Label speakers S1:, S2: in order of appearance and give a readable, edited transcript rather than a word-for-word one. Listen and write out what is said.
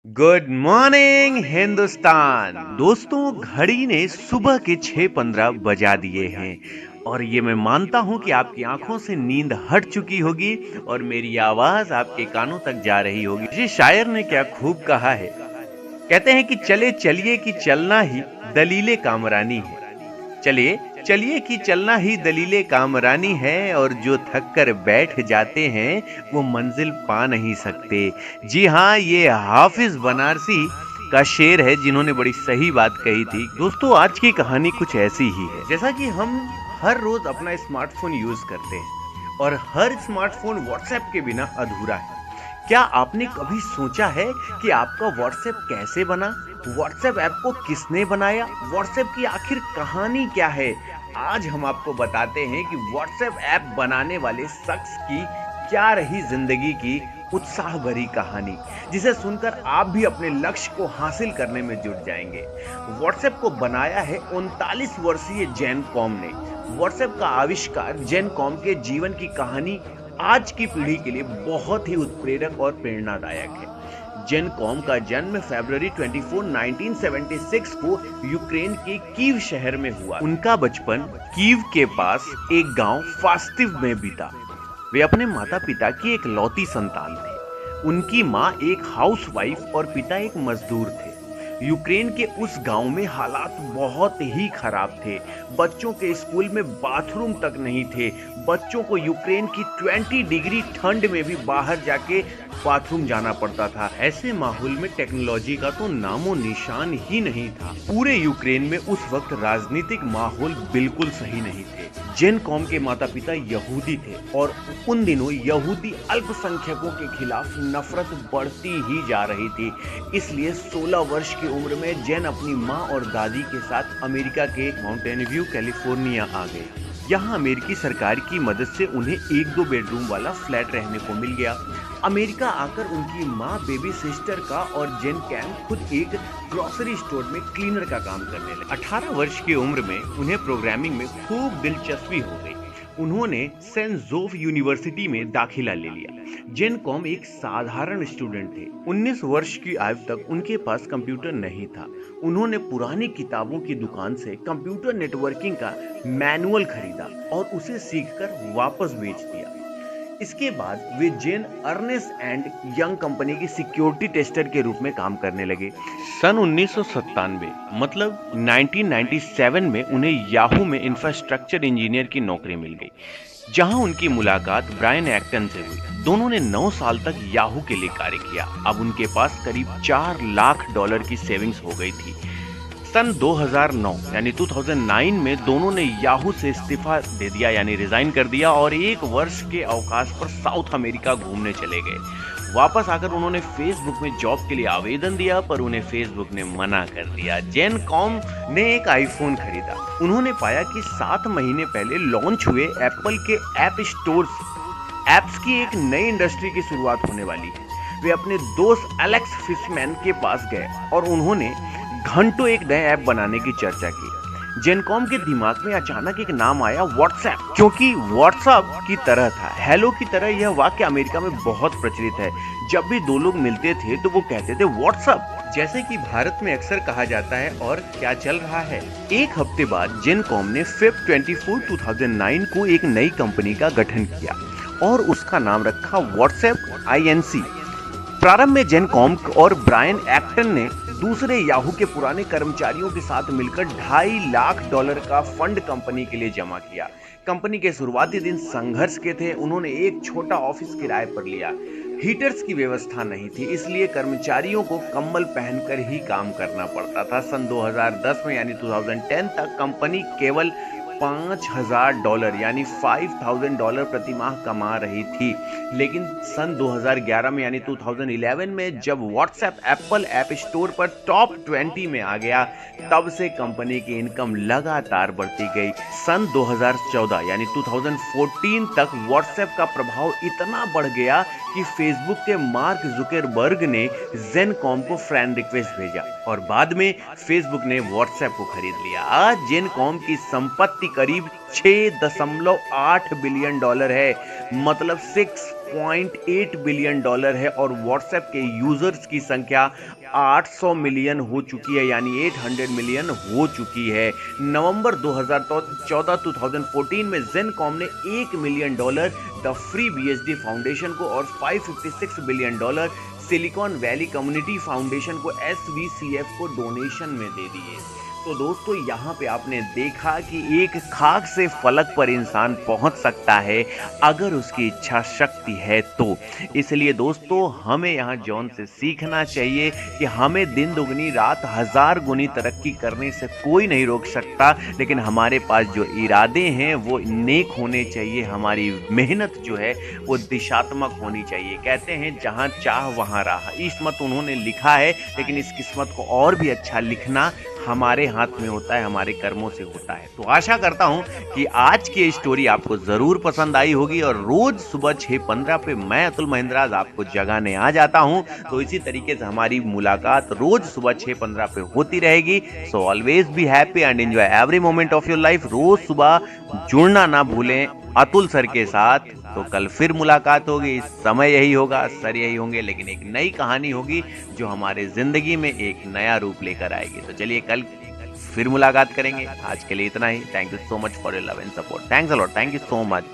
S1: Good morning Hindustan. दोस्तों, घड़ी ने सुबह के 6:15 बजा दिए हैं और ये मैं मानता हूं कि आपकी आंखों से नींद हट चुकी होगी और मेरी आवाज आपके कानों तक जा रही होगी। जी, शायर ने क्या खूब कहा है। कहते हैं कि चले चलिए कि चलना ही दलीले कामरानी है। चलिए चलिए कि चलना ही दलीले कामरानी है और जो थक कर बैठ जाते हैं वो मंजिल पा नहीं सकते। जी हाँ, ये हाफिज बनारसी का शेर है जिन्होंने बड़ी सही बात कही थी। दोस्तों, आज की कहानी कुछ ऐसी ही है। जैसा कि हम हर रोज अपना स्मार्टफोन यूज करते हैं और हर स्मार्टफोन व्हाट्सएप के बिना अधूरा है। क्या आपने कभी सोचा है कि आपका व्हाट्सएप कैसे बना? व्हाट्सएप ऐप को किसने बनाया? व्हाट्सएप की आखिर कहानी क्या है? आज हम आपको बताते हैं कि व्हाट्सएप ऐप बनाने वाले शख्स की क्या रही जिंदगी की उत्साह भरी कहानी, जिसे सुनकर आप भी अपने लक्ष्य को हासिल करने में जुट जाएंगे। व्हाट्सएप को बनाया है 39 वर्षीय जेन कॉम ने। व्हाट्सएप का आविष्कार जेन कॉम के जीवन की कहानी आज की पीढ़ी के लिए बहुत ही उत्प्रेरक और प्रेरणादायक है। जेन कॉम का जन्म फरवरी 24, 1976 को यूक्रेन के कीव शहर में हुआ। उनका बचपन कीव के पास एक गांव फास्तिव में बीता। वे अपने माता पिता की एक लौती संतान थे। उनकी माँ एक हाउसवाइफ और पिता एक मजदूर थे। यूक्रेन के उस गांव में हालात बहुत ही खराब थे। बच्चों के स्कूल में बाथरूम तक नहीं थे। बच्चों को यूक्रेन की 20 डिग्री ठंड में भी बाहर जाके बाथरूम जाना पड़ता था। ऐसे माहौल में टेक्नोलॉजी का तो नामो निशान ही नहीं था। पूरे यूक्रेन में उस वक्त राजनीतिक माहौल बिल्कुल सही नहीं थे। जेन कॉम के माता पिता यहूदी थे और उन दिनों यहूदी अल्पसंख्यकों के खिलाफ नफरत बढ़ती ही जा रही थी। इसलिए 16 वर्ष की उम्र में जेन अपनी माँ और दादी के साथ अमेरिका के माउंटेन व्यू कैलिफोर्निया आ गए। यहाँ अमेरिकी सरकार की मदद से उन्हें 1-2 बेडरूम वाला फ्लैट रहने को मिल गया। अमेरिका आकर उनकी माँ बेबी सिस्टर का और जेन कैम खुद एक ग्रोसरी स्टोर में क्लीनर का काम करने लगे। 18 वर्ष की उम्र में उन्हें प्रोग्रामिंग में खूब दिलचस्पी हो गई। उन्होंने सेंट जोफ यूनिवर्सिटी में दाखिला ले लिया। जेन कॉम एक साधारण स्टूडेंट थे। 19 वर्ष की आयु तक उनके पास कंप्यूटर नहीं था। उन्होंने पुरानी किताबों की दुकान से कंप्यूटर नेटवर्किंग का मैनुअल खरीदा और उसे सीखकर वापस बेच दिया। इसके बाद वे जेन अर्नेस्ट एंड यंग कंपनी की सिक्योरिटी टेस्टर के रूप में काम करने लगे। सन 1997 मतलब 1997 में उन्हें याहू में इंफ्रास्ट्रक्चर इंजीनियर की नौकरी मिल गई, जहां उनकी मुलाकात ब्रायन एक्टन से हुई। दोनों ने 9 साल तक याहू के लिए कार्य किया। अब उनके पास करीब $4 लाख की सेविंग्स हो गई थी। सन 2009 यानी 2009 में दोनों ने याहू से इस्तीफा दे दिया यानी रिजाइन कर दिया और 1 वर्ष के अवकाश पर साउथ अमेरिका घूमने चले गए। वापस आकर उन्होंने फेसबुक में जॉब के लिए आवेदन दिया, पर उन्हें फेसबुक ने मना कर दिया। जेन कॉम ने एक आईफोन खरीदा। उन्होंने पाया कि 7 महीने पहले लॉन्च हुए एप्पल के ऐप स्टोर्स एप्स की एक नई इंडस्ट्री की शुरुआत होने वाली है। वे अपने दोस्त एलेक्स फिशमैन के पास गए और उन्होंने घंटों एक नए ऐप बनाने की चर्चा की। जेन कॉम के दिमाग में अचानक एक नाम आया, व्हाट्सएप, क्योंकि व्हाट्सएप की तरह था, हेलो की तरह। यह वाक्य अमेरिका में बहुत प्रचलित है। जब भी दो लोग मिलते थे तो वो कहते थे व्हाट्सएप, जैसे कि भारत में अक्सर कहा जाता है और क्या चल रहा है। एक हफ्ते बाद जेन कॉम ने फेब 24, 2009 को एक नई कंपनी का गठन किया और उसका नाम रखा व्हाट्सएप INC। प्रारंभ में जेन कॉम और ब्रायन एक्टन ने दूसरे याहू के पुराने कर्मचारियों के साथ मिलकर $2.5 लाख का फंड कंपनी के लिए जमा किया। कंपनी के शुरुआती दिन संघर्ष के थे। उन्होंने एक छोटा ऑफिस किराए पर लिया। हीटर्स की व्यवस्था नहीं थी, इसलिए कर्मचारियों को कंबल पहनकर ही काम करना पड़ता था। सन 2010 में यानी 2010 तक कंपनी केवल $5,000 यानी $5,000 प्रति माह कमा रही थी। लेकिन सन 2011 में यानी 2011 में जब व्हाट्सएप एप्पल ऐप स्टोर पर टॉप 20 में आ गया, तब से कंपनी की इनकम लगातार बढ़ती गई। सन 2014 यानी 2014 तक व्हाट्सएप का प्रभाव इतना बढ़ गया कि फेसबुक के मार्क जुकरबर्ग ने जेन कॉम को फ्रेंड रिक्वेस्ट भेजा और बाद में फेसबुक ने व्हाट्सएप को खरीद लिया। आज जेन कॉम की संपत्ति करीब $6.8 बिलियन है, मतलब $6.8 बिलियन है और व्हाट्सएप के यूजर्स की संख्या 800 मिलियन हो चुकी है, यानी 800 मिलियन हो चुकी है। नवंबर 2014 में जेनकॉम ने $1 million the free BSD foundation को और $556 billion silicon valley community foundation को SVCF को डोनेशन में दे दिए। तो दोस्तों यहाँ पे आपने देखा कि एक खाक से फलक पर इंसान पहुंच सकता है अगर उसकी इच्छा शक्ति है तो। इसलिए दोस्तों हमें यहाँ जॉन से सीखना चाहिए कि हमें दिन दुगनी रात 1000 गुनी तरक्की करने से कोई नहीं रोक सकता, लेकिन हमारे पास जो इरादे हैं वो नेक होने चाहिए, हमारी मेहनत जो है वो दिशात्मक होनी चाहिए। कहते हैं जहाँ चाह वहाँ राह, किस्मत उन्होंने लिखा है, लेकिन इस किस्मत को और भी अच्छा लिखना हमारे हाथ में होता है, हमारे कर्मों से होता है। तो आशा करता हूं कि आज की स्टोरी आपको जरूर पसंद आई होगी और रोज सुबह 6:15 पे मैं अतुल महिंद्राज आपको जगाने आ जाता हूं। तो इसी तरीके से हमारी मुलाकात रोज सुबह 6:15 पे होती रहेगी। So always be happy and enjoy every moment of your life. रोज सुबह जुड़ना ना भूलें अतुल सर के साथ। तो कल फिर मुलाकात होगी, समय यही होगा, सर यही होंगे, लेकिन एक नई कहानी होगी जो हमारे जिंदगी में एक नया रूप लेकर आएगी। तो चलिए कल फिर मुलाकात करेंगे। आज के लिए इतना ही। Thank you so much for your love and support. Thanks a lot. Thank you so much.